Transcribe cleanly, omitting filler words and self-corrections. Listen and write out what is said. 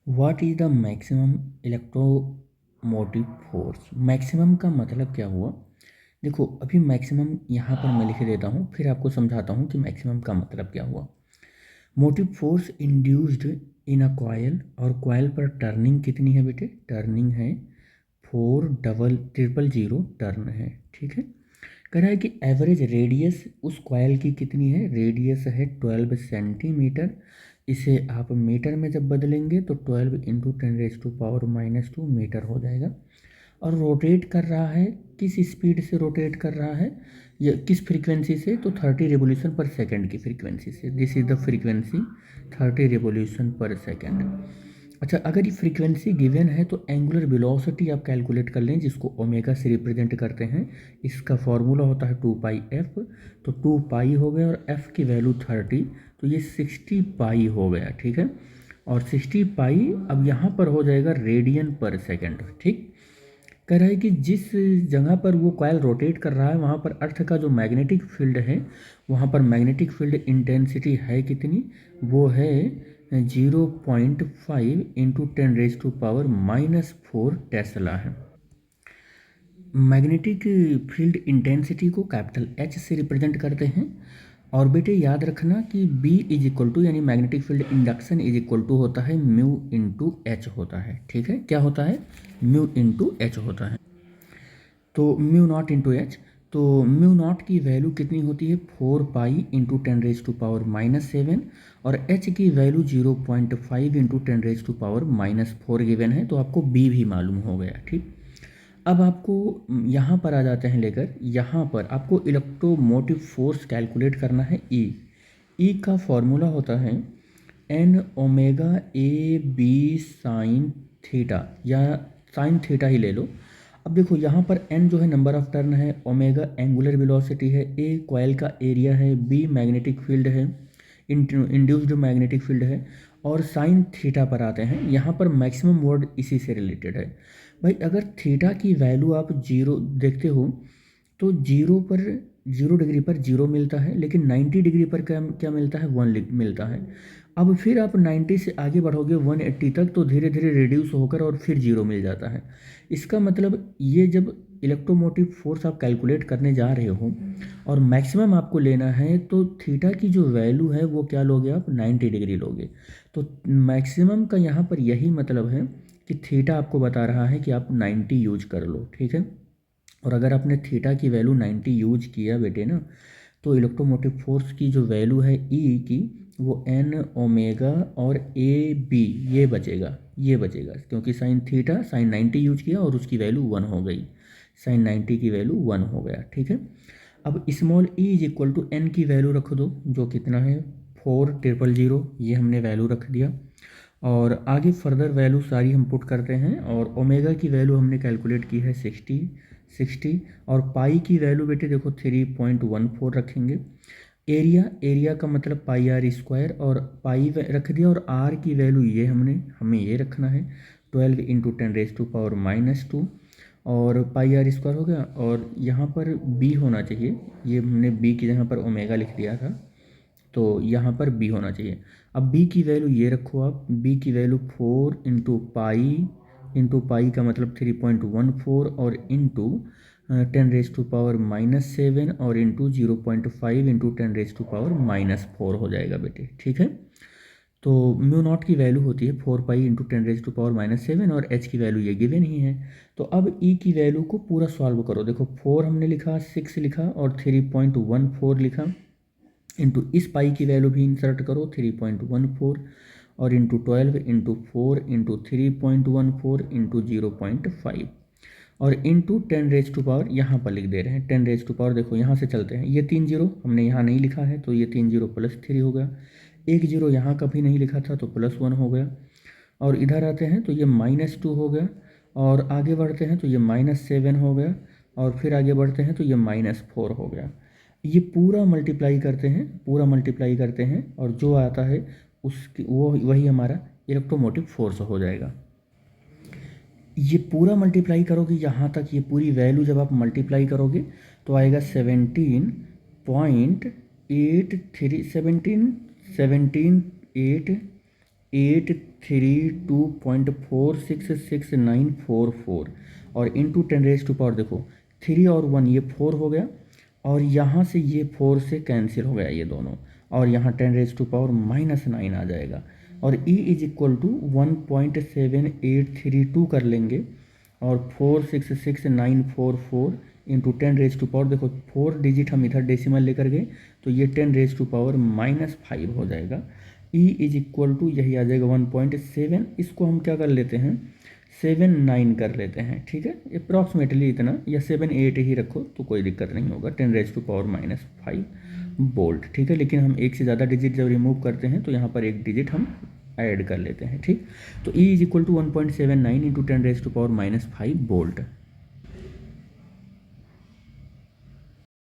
What is the maximum electromotive force. Maximum का मतलब क्या हुआ। देखो अभी मैक्सिमम यहाँ पर मैं लिख देता हूँ, फिर आपको समझाता हूँ कि मैक्सिमम का मतलब क्या हुआ। Motive force induced in a coil, और कॉयल पर टर्निंग कितनी है बेटे, टर्निंग है 400 टर्न है। ठीक है, कह रहा है कि एवरेज रेडियस उस कॉयल की कितनी है, रेडियस है 12 सेंटीमीटर। इसे आप मीटर में जब बदलेंगे तो 12 × 10⁻⁻² मीटर हो जाएगा। और रोटेट कर रहा है, किस स्पीड से रोटेट कर रहा है, या किस फ्रीक्वेंसी से, तो 30 रिवोल्यूशन पर सेकेंड की फ्रीक्वेंसी से। This is the frequency 30 revolution per second. अच्छा, अगर ये फ्रीक्वेंसी गिवन है तो एंगुलर वेलोसिटी आप कैलकुलेट कर लें, जिसको ओमेगा से रिप्रेजेंट करते हैं। इसका फॉर्मूला होता है 2πf। तो 2π हो गया और f की वैल्यू 30, तो ये 60π हो गया। ठीक है, और 60π अब यहाँ पर हो जाएगा रेडियन पर सेकेंड। ठीक, कह रहा है कि जिस जगह पर वो कॉइल रोटेट कर रहा है वहाँ पर अर्थ का जो मैग्नेटिक फील्ड है, वहाँ पर मैग्नेटिक फील्ड इंटेंसिटी है कितनी, वो है 0.5 × 10⁻⁻⁴ टेस्ला है। मैग्नेटिक फील्ड इंटेंसिटी को कैपिटल एच से रिप्रेजेंट करते हैं। और बेटे याद रखना कि B इज इक्वल टू, यानी magnetic field induction is equal to होता है म्यू इंटू एच होता है। ठीक है, क्या होता है, म्यू इंटू एच होता है। तो म्यू नॉट इंटू एच, तो म्यू नॉट की वैल्यू कितनी होती है 4π × 10⁻⁻⁷, और एच की वैल्यू 0.5 × 10⁻⁻⁴ गिवन है, तो आपको बी भी मालूम हो गया। ठीक, अब आपको यहाँ पर आ जाते हैं लेकर, यहाँ पर आपको इलेक्ट्रोमोटिव फोर्स कैलकुलेट करना है। ई का फॉर्मूला होता है N⍵A⁵ साइन थीटा, या साइन थीटा ही ले लो। अब देखो यहाँ पर n जो है नंबर ऑफ टर्न है, ओमेगा एंगुलर वेलोसिटी है, a कॉइल का एरिया है, b मैग्नेटिक फील्ड है, इंड्यूस्ड मैग्नेटिक फील्ड है, और साइन थीटा पर आते हैं। यहाँ पर मैक्सिमम वर्ड इसी से रिलेटेड है। भाई अगर थीटा की वैल्यू आप जीरो देखते हो तो जीरो पर, 0 डिग्री पर जीरो मिलता है, लेकिन 90 डिग्री पर क्या क्या मिलता है, 1 मिलता है। अब फिर आप 90 से आगे बढ़ोगे 180 तक, तो धीरे धीरे रिड्यूस होकर और फिर जीरो मिल जाता है। इसका मतलब ये जब इलेक्ट्रोमोटिव फोर्स आप कैलकुलेट करने जा रहे हो और मैक्सिमम आपको लेना है, तो थीटा की जो वैल्यू है वो क्या लोगे आप, 90 डिग्री लोगे। तो मैक्सिमम का यहाँ पर यही मतलब है कि थीटा आपको बता रहा है कि आप 90 यूज कर लो। ठीक है, और अगर आपने थीटा की वैल्यू 90 यूज किया बेटे ना, तो इलेक्ट्रोमोटिव फोर्स की जो वैल्यू है ई की, वो N⍵ और AB ये बचेगा, क्योंकि साइन थीटा साइन 90 यूज किया और उसकी वैल्यू 1 हो गई, साइन 90 की वैल्यू 1 हो गया। ठीक है, अब small E is equal to N की वैल्यू रख दो, जो कितना है 4,000, ये हमने वैल्यू रख दिया। और आगे फर्दर वैल्यू सारी हम पुट करते हैं, और ओमेगा की वैल्यू हमने कैलकुलेट की है 60, और पाई की वैल्यू बेटे देखो 3.14 रखेंगे। एरिया का मतलब πr², और पाई रख दिया, और आर की वैल्यू ये हमें ये रखना है 12 × 10⁻⁻², और πr² हो गया। और यहाँ पर बी होना चाहिए, ये हमने बी की जगह पर ओमेगा लिख दिया था, तो यहाँ पर बी होना चाहिए। अब बी की वैल्यू ये रखो आप, बी की वैल्यू 4 × पाई का मतलब 3.14, और इंटू 10⁻⁻⁷, और इंटू 0.5 × 10⁻⁻⁴ हो जाएगा बेटे। ठीक है, तो म्यू नॉट की वैल्यू होती है 4π × 10⁻⁷, और एच की वैल्यू ये गिवन ही है। तो अब ई की वैल्यू को पूरा सॉल्व करो। देखो 4 हमने लिखा, 6 लिखा, और 3.14 लिखा, इंटू इस पाई की वैल्यू भी इंसर्ट करो 3.14, और इंटू 12 इंटू 4 इंटू 3.14 इंटू 0.5, और इंटू 10⁻⁻, यहाँ पर लिख दे रहे हैं 10⁻⁻। देखो यहाँ से चलते हैं, ये 3 जीरो हमने यहाँ नहीं लिखा है, तो ये 3 जीरो +3 हो गया। एक जीरो यहाँ कभी नहीं लिखा था, तो +1 हो गया। और इधर आते हैं तो ये -2 हो गया, और आगे बढ़ते हैं तो ये -7 हो गया, और फिर आगे बढ़ते हैं तो ये -4 हो गया। ये पूरा मल्टीप्लाई करते हैं, और जो आता है उसकी वो वही हमारा इलेक्ट्रोमोटिव फोर्स हो जाएगा। ये पूरा मल्टीप्लाई करोगे यहाँ तक, ये पूरी वैल्यू जब आप मल्टीप्लाई करोगे तो आएगा 17.83 17.8 832.4666944 और इंटू 10⁻⁴ देखो 3 और 1 ये 4 हो गया और यहाँ से ये 4 से कैंसिल हो गया ये दोनों और यहाँ 10⁻⁻⁹ आ जाएगा और e इज इक्वल टू 1.7832 कर लेंगे और 466,944 इंटू 10⁻⁴ देखो 4 डिजिट हम इधर डेसिमल लेकर गए तो ये 10⁻⁻⁵ हो जाएगा। e इज इक्वल टू यही आ जाएगा 1.7, इसको हम क्या कर लेते हैं 79 कर लेते हैं, ठीक है, अप्रॉक्सीमेटली इतना या 78 ही रखो तो कोई दिक्कत नहीं होगा 10⁻⁻⁵ वोल्ट, ठीक है। लेकिन हम एक से ज़्यादा डिजिट जब रिमूव करते हैं तो यहाँ पर एक डिजिट हम ऐड कर लेते हैं, ठीक। तो E is equal to 1.79 into 10⁻⁻⁵ volt.